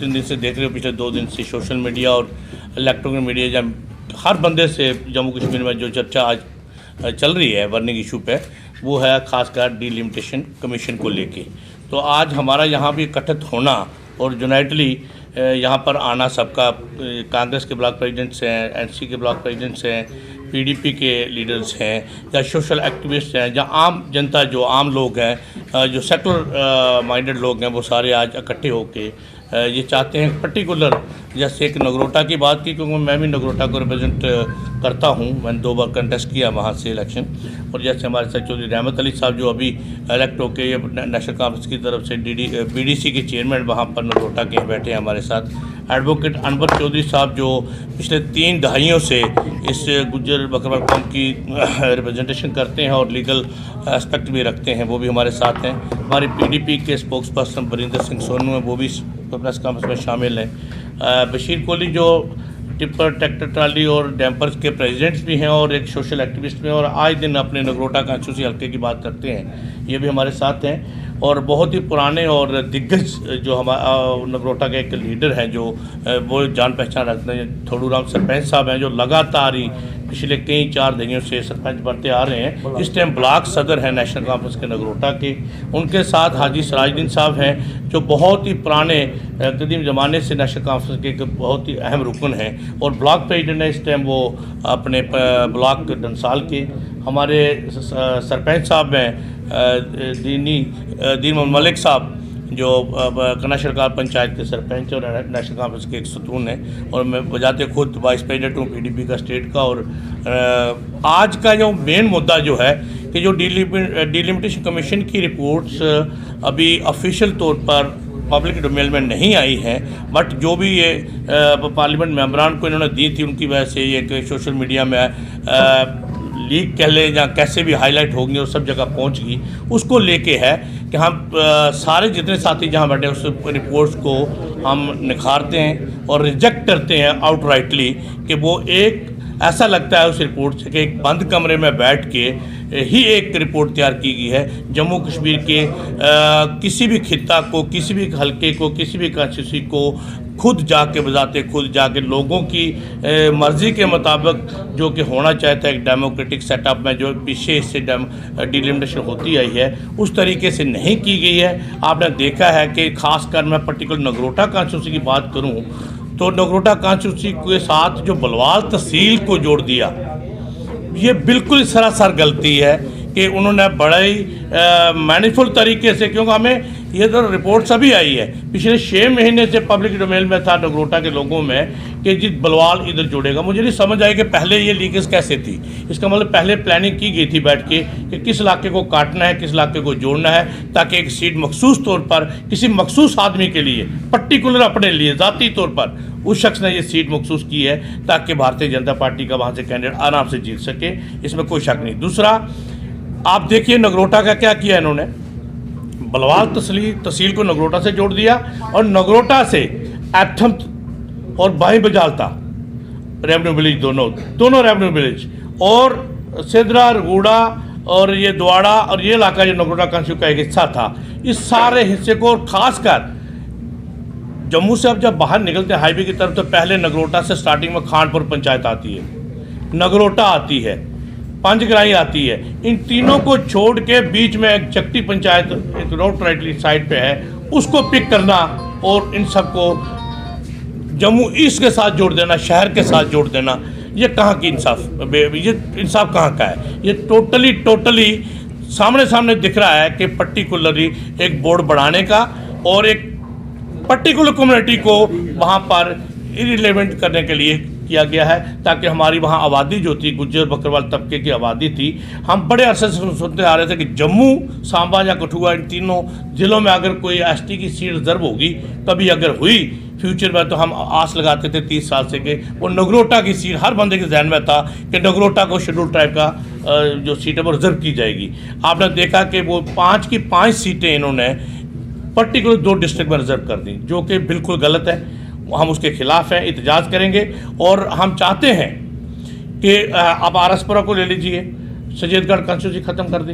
2-3 दिन से देख रहे हो, पिछले 2 दिन से सोशल मीडिया और इलेक्ट्रॉनिक मीडिया जब हर बंदे से जम्मू कश्मीर में जो चर्चा आज चल रही है बर्निंग इशू पे, वो है खासकर डिलिमिटेशन कमीशन को लेके। तो आज हमारा यहाँ भी एकत्रित होना और यूनाइटली यहाँ पर आना सबका, कांग्रेस के ब्लॉक प्रेसिडेंट्स हैं, एनसी के ब्लॉक प्रेसिडेंट्स हैं, पीडीपी के लीडर्स हैं, या सोशल एक्टिविस्ट हैं, या आम जनता जो आम लोग हैं, जो सेकुलर माइंडेड लोग हैं, वो सारे आज इकट्ठे होके ये चाहते हैं पर्टिकुलर, जैसे एक नगरोटा की बात की, क्योंकि मैं भी नगरोटा को रिप्रेजेंट करता हूँ, मैंने 2 बार कंटेस्ट किया वहाँ से इलेक्शन। और जैसे हमारे साथ चौधरी रहमत अली साहब जो अभी इलेक्ट होके नेशनल कांफ्रेंस की तरफ से बीडीसी के चेयरमैन वहाँ पर नगरोटा के बैठे हैं हमारे साथ। एडवोकेट अनवर चौधरी साहब जो पिछले 3 दहाइयों से इस गुज्जर बकरवाल कौम की रिप्रेजेंटेशन करते हैं और लीगल एस्पेक्ट भी रखते हैं, वो भी हमारे साथ हैं। हमारे पीडीपी के स्पोक्स पर्सन बरिंदर सिंह सोनू हैं, वो भी प्रेस कॉन्फ्रेंस में शामिल हैं। बशीर कोहली जो टिप्पर, ट्रैक्टर ट्राली और डैम्पर्स के प्रेसिडेंट्स भी हैं और एक सोशल एक्टिविस्ट भी हैं और आए दिन अपने नगरोटा कॉन्स्टिट्यूंसी हल्के की बात करते हैं, ये भी हमारे साथ हैं। और बहुत ही पुराने और दिग्गज जो हमारा नगरोटा के एक लीडर हैं, जो वो जान पहचान रखते हैं, थोड़ू राम सरपंच साहब हैं, जो लगातार ही पिछले कई 4 दहाइयों से सरपंच बनते आ रहे हैं। इस टाइम ब्लॉक सदर हैं नेशनल कॉन्फ्रेंस के नगरोटा के। उनके साथ हाजी सिराजुद्दीन साहब हैं, जो बहुत ही पुराने कदीम ज़माने से नेशनल कॉन्फ्रेंस के एक बहुत ही अहम रुकन हैं और ब्लॉक प्रेसिडेंट हैं इस टाइम वो अपने ब्लॉक डंसाल के। हमारे सरपंच साहब हैं दीन मोहम्मद मलिक साहब, जो कनाशरकार पंचायत के सरपंच और नेशनल कॉन्फ्रेंस के एक सतून हैं, और मैं बजाते खुद वाइस प्रेसिडेंट हूँ पीडीपी का स्टेट का। और आज का जो मेन मुद्दा जो है कि जो डिलिमिटेशन कमीशन की रिपोर्ट्स अभी ऑफिशियल तौर पर पब्लिक डोमेन में नहीं आई हैं, बट जो भी ये पार्लियामेंट मेंबरान को इन्होंने दी थी, उनकी वजह से ये सोशल मीडिया में लीक कह लें या कैसे भी हाईलाइट होगी और सब जगह पहुंच गई, उसको लेके है कि हम सारे जितने साथी जहां बैठे उस रिपोर्ट्स को हम निखारते हैं और रिजेक्ट करते हैं आउटराइटली, कि वो एक ऐसा लगता है उस रिपोर्ट से कि एक बंद कमरे में बैठ के ही एक रिपोर्ट तैयार की गई है। जम्मू कश्मीर के किसी भी खित्ता को, किसी भी हलके को, किसी भी कॉन्स्टिट्यूंसी को खुद जाके बजाते, खुद जाके लोगों की मर्ज़ी के मुताबिक जो कि होना चाहता है एक डेमोक्रेटिक सेटअप में, जो पीछे इससे डिलिमिटेशन होती आई है, उस तरीके से नहीं की गई है। आपने देखा है कि ख़ासकर मैं पर्टिकुलर नगरोटा कॉन्स्टिट्यूंसी की बात करूं तो नगरोटा कॉन्स्टिट्यूंसी के साथ जो बलवाल तहसील को जोड़ दिया, ये बिल्कुल सरासर गलती है कि उन्होंने बड़े ही मैनिफुल तरीके से, क्योंकि हमें ये तो रिपोर्ट सभी आई है पिछले 6 महीने से पब्लिक डोमेन में था नगरोटा के लोगों में कि जी बलवाल इधर जुड़ेगा। मुझे नहीं समझ आई कि पहले ये लीकेज कैसे थी। इसका मतलब पहले प्लानिंग की गई थी बैठ के कि किस इलाके को काटना है, किस इलाके को जोड़ना है, ताकि एक सीट मखसूस तौर पर किसी मखसूस आदमी के लिए, पर्टिकुलर अपने लिए ज़ाती तौर पर उस शख्स ने ये सीट मखसूस की है ताकि भारतीय जनता पार्टी का वहाँ से कैंडिडेट आराम से जीत सके, इसमें कोई शक नहीं। दूसरा, आप देखिए नगरोटा का क्या किया इन्होंने, बलवाल तहसील को नगरोटा से जोड़ दिया और नगरोटा से एथम और बाई बजालता रेवेन्यू विलेज, दोनों रेवेन्यू विलेज, और सिद्रा, रगूड़ा और ये द्वाड़ा और ये इलाका जो नगरोटा कॉन्स्टिट्यूंसी का एक हिस्सा था, इस सारे हिस्से को, और ख़ासकर जम्मू से अब जब बाहर निकलते हैं हाईवे की तरफ, तो पहले नगरोटा से स्टार्टिंग में खानपुर पंचायत आती है, नगरोटा आती है, पंचग्राही आती है। इन तीनों को छोड़ के बीच में एक चकटी पंचायत एक रोड राइट साइड पे है, उसको पिक करना और इन सबको जम्मू ईस्ट के साथ जोड़ देना, शहर के साथ जोड़ देना, ये कहाँ की इंसाफ, ये इंसाफ कहाँ का है? ये टोटली सामने दिख रहा है कि पर्टिकुलरली एक बोर्ड बढ़ाने का और एक पर्टिकुलर कम्युनिटी को वहाँ पर इरिलेवेंट करने के लिए किया गया है, ताकि हमारी वहाँ आबादी जो थी, गुज्जर बकरवाल तबके की आबादी थी, हम बड़े अरसे से सुनते आ रहे थे कि जम्मू, सांबा या कठुआ, इन तीनों ज़िलों में अगर कोई एसटी की सीट रिजर्व होगी, कभी अगर हुई फ्यूचर में, तो हम आस लगाते थे 30 साल से कि वो नगरोटा की सीट हर बंदे के जहन में था कि नगरोटा को शेड्यूल ट्राइब का जो सीट है वो रिजर्व की जाएगी। आपने देखा कि वो 5 की 5 सीटें इन्होंने पर्टिकुलर 2 डिस्ट्रिक्ट में रिजर्व कर दी, जो कि बिल्कुल गलत है। हम उसके खिलाफ हैं, एहतजाज करेंगे और हम चाहते हैं कि आप आरएसपुरा को ले लीजिए, सैयदगढ़ कॉन्स्टिट्यूंसी ख़त्म कर दी,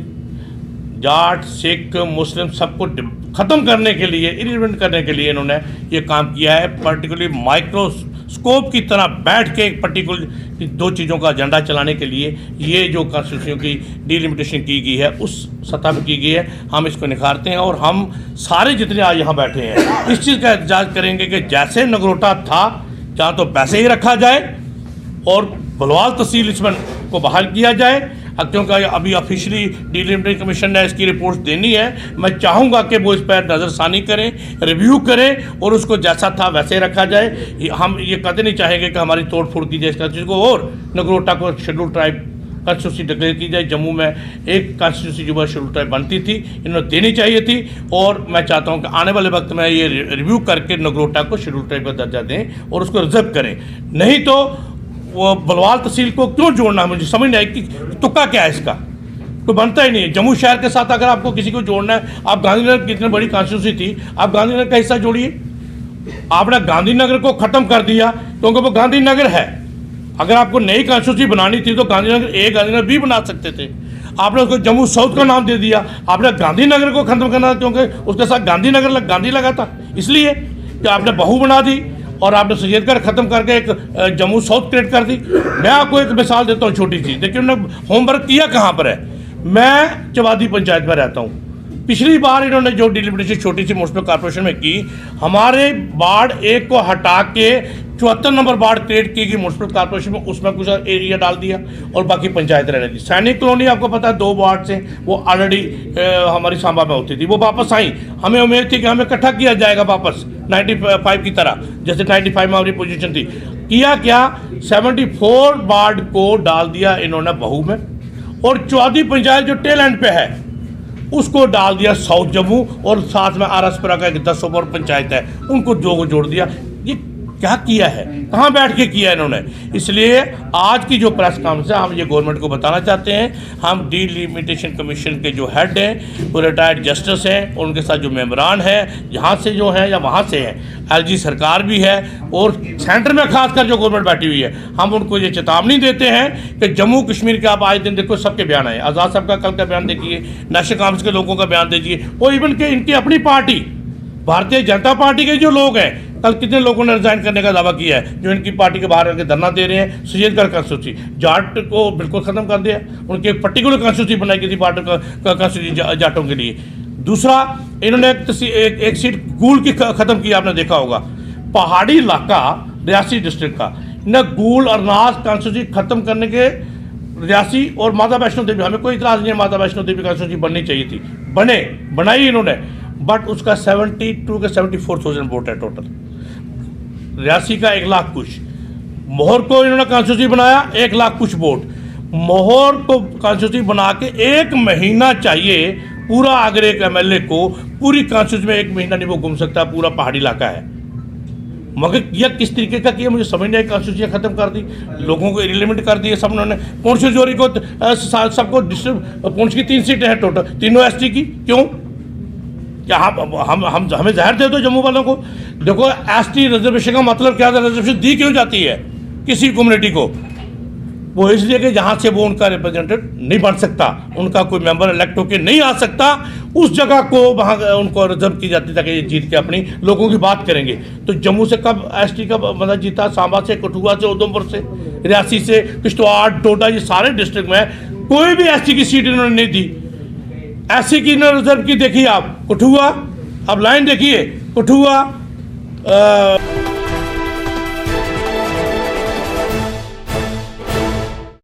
जाट, सिख, मुस्लिम सबको ख़त्म करने के लिए, इरिलेवेंट करने के लिए इन्होंने ये काम किया है। पर्टिकुलरली माइक्रोस्कोप की तरह बैठ के एक पर्टिकुलर दो चीज़ों का एजेंडा चलाने के लिए ये जो कॉन्स्टिट्यूशन की डिलिमिटेशन की गई है उस सतह पर की गई है। हम इसको निखारते हैं और हम सारे जितने आज यहाँ बैठे हैं इस चीज़ का एहतजाज करेंगे कि जैसे नगरोटा था चाहे तो वैसे ही रखा जाए और बलवाल तहसील इसमें को बहाल किया जाए, क्योंकि अभी ऑफिशियली डिलिमिटेशन कमीशन ने इसकी रिपोर्ट देनी है। मैं चाहूँगा कि वो इस पर नज़रसानी करें, रिव्यू करें और उसको जैसा था वैसे रखा जाए। हम ये कदे नहीं चाहेंगे कि हमारी तोड़ फोड़ की जाए इस चीज़ को और नगरोटा को शेड्यूल ट्राइब कॉन्स्टिट्यूंसी डिक्लेयर की जाए। जम्मू में एक कॉन्स्टिट्यूंसी जो शेड्यूल ट्राइब बनती थी इन्होंने देनी चाहिए थी और मैं चाहता हूँ कि आने वाले वक्त में ये रिव्यू करके नगरोटा को शेड्यूल ट्राइब का दर्जा दें और उसको रिजर्व करें। नहीं तो वो बलवाल तहसील को क्यों जोड़ना, मुझे समझ नहीं आई कि तुक्का क्या है इसका, तो बनता ही नहीं है। जम्मू शहर के साथ अगर आपको किसी को जोड़ना है, आप गांधीनगर कितनी बड़ी कॉन्स्टिट्यूंसी थी, आप गांधीनगर का हिस्सा जोड़िए। आपने गांधीनगर को ख़त्म कर दिया क्योंकि वो गांधीनगर है। अगर आपको नई कॉन्स्टिट्यूंसी बनानी थी तो गांधीनगर ए गांधीनगर बी बना सकते थे। आपने उसको जम्मू साउथ का नाम दे दिया। आपने गांधीनगर को ख़त्म करना था क्योंकि उसके साथ गांधी लगा था, इसलिए कि आपने बहू बना दी और आपने सैयदगढ़ ख़त्म करके एक जम्मू साउथ क्रिएट कर दी। मैं आपको एक मिसाल देता हूँ छोटी सी, देखिए उन्होंने होमवर्क किया कहाँ पर है। मैं चवादी पंचायत में रहता हूँ। पिछली बार इन्होंने जो डिलिमिटेशन छोटी सी म्यूनसिपल कॉर्पोरेशन में की, हमारे वार्ड 1 को हटा के 74 नंबर वार्ड क्रिएट की गई म्यूनसिपल कॉर्पोरेशन में, उसमें कुछ एरिया डाल दिया और बाकी पंचायत रहने दी। सैनिक कॉलोनी आपको पता है 2 वार्ड से वो ऑलरेडी हमारी सांबा में होती थी, वो वापस आई। हमें उम्मीद थी कि हमें इकट्ठा किया जाएगा वापस 95 की तरह, जैसे 95 में हमारी पोजीशन थी। किया क्या, 74 वार्ड को डाल दिया इन्होंने बहू में और चौथी पंचायत जो टेल एंड पे है उसको डाल दिया साउथ जम्मू और साथ में आरएसपुरा का एक 10 ओवर पंचायत है उनको जोड़ दिया। ये क्या किया है, कहाँ बैठ के किया इन्होंने। इसलिए आज की जो प्रेस कॉन्फ्रेंस है हम ये गवर्नमेंट को बताना चाहते हैं, हम डिलिमिटेशन कमीशन के जो हेड हैं वो रिटायर्ड जस्टिस हैं, उनके साथ जो मेंबरान हैं यहाँ से जो हैं या वहाँ से हैं, एलजी सरकार भी है और सेंटर में खासकर जो गवर्नमेंट बैठी हुई है, हम उनको ये चेतावनी देते हैं कि जम्मू कश्मीर के आप आए दिन देखो सबके बयान आए। आज़ाद साहब का कल का बयान देखिए, नेशनल कॉन्फ्रेंस के लोगों का बयान देखिए और इवन के इनकी अपनी पार्टी भारतीय जनता पार्टी के जो लोग हैं, कल कितने लोगों ने रिजाइन करने का दावा किया है जो इनकी पार्टी के बाहर आके धरना दे रहे हैं। सैयदगढ़ कॉन्स्टिट्यूंसी जाट को बिल्कुल ख़त्म कर दिया, उनकी एक पर्टिकुलर कॉन्स्टिट्यूंसी बनाई गई थी बॉर्डर कॉन्स्टिट्यूंसी जाटों के लिए। दूसरा, इन्होंने एक सीट गूल की ख़त्म की, आपने देखा होगा, पहाड़ी इलाका रियासी डिस्ट्रिक्ट का। इन्हें गूल अरनास कॉन्स्टिट्यूंसी ख़त्म करने के रियासी और माता वैष्णो देवी, हमें कोई इतराज़ नहीं है, माता वैष्णो देवी कॉन्स्टिट्यूंसी बननी चाहिए थी, बनाई इन्होंने, बट उसका 72 के 74,000 वोट है टोटल। रियासी का 1 लाख कुछ, मोहर को इन्होंने कॉन्स्टिट्यूंसी बनाया 1 लाख कुछ वोट। मोहर को कॉन्स्टिट्यूंसी बना के 1 महीना चाहिए पूरा, अगर एक एमएलए को पूरी कॉन्स्टिट्यूंसी में 1 महीना नहीं वो घूम सकता, पूरा पहाड़ी इलाका है। मगर यह किस तरीके का किया मुझे समझ नहीं आई। कॉन्स्टिट्यूंसी खत्म कर दी, लोगों को इरिलेवेंट कर दिए सब। उन्होंने पुंछ जोरी को सबको पुंछ की 3 सीटें हैं टोटल, तीनों एसटी की। क्यों, क्या हम हमें जहर दे दो जम्मू वालों को। देखो एसटी रिजर्वेशन का मतलब क्या था, रिजर्वेशन दी क्यों जाती है किसी कम्युनिटी को, वो इसलिए कि जहाँ से वो उनका रिप्रेजेंटेटिव नहीं बन सकता, उनका कोई मेंबर इलेक्ट होकर नहीं आ सकता, उस जगह को वहाँ उनको रिजर्व की जाती ताकि ये जीत के अपनी लोगों की बात करेंगे। तो जम्मू से कब एसटी का मतलब जीता, सांबा से, कठुआ से, उधमपुर से, रियासी से, किश्तवाड़, डोडा, ये सारे डिस्ट्रिक्ट में कोई भी एसटी की सीट इन्होंने नहीं दी। ऐसी की इन्होंने रिजर्व की, देखिए आप कठुआ, अब लाइन देखिए कठुआ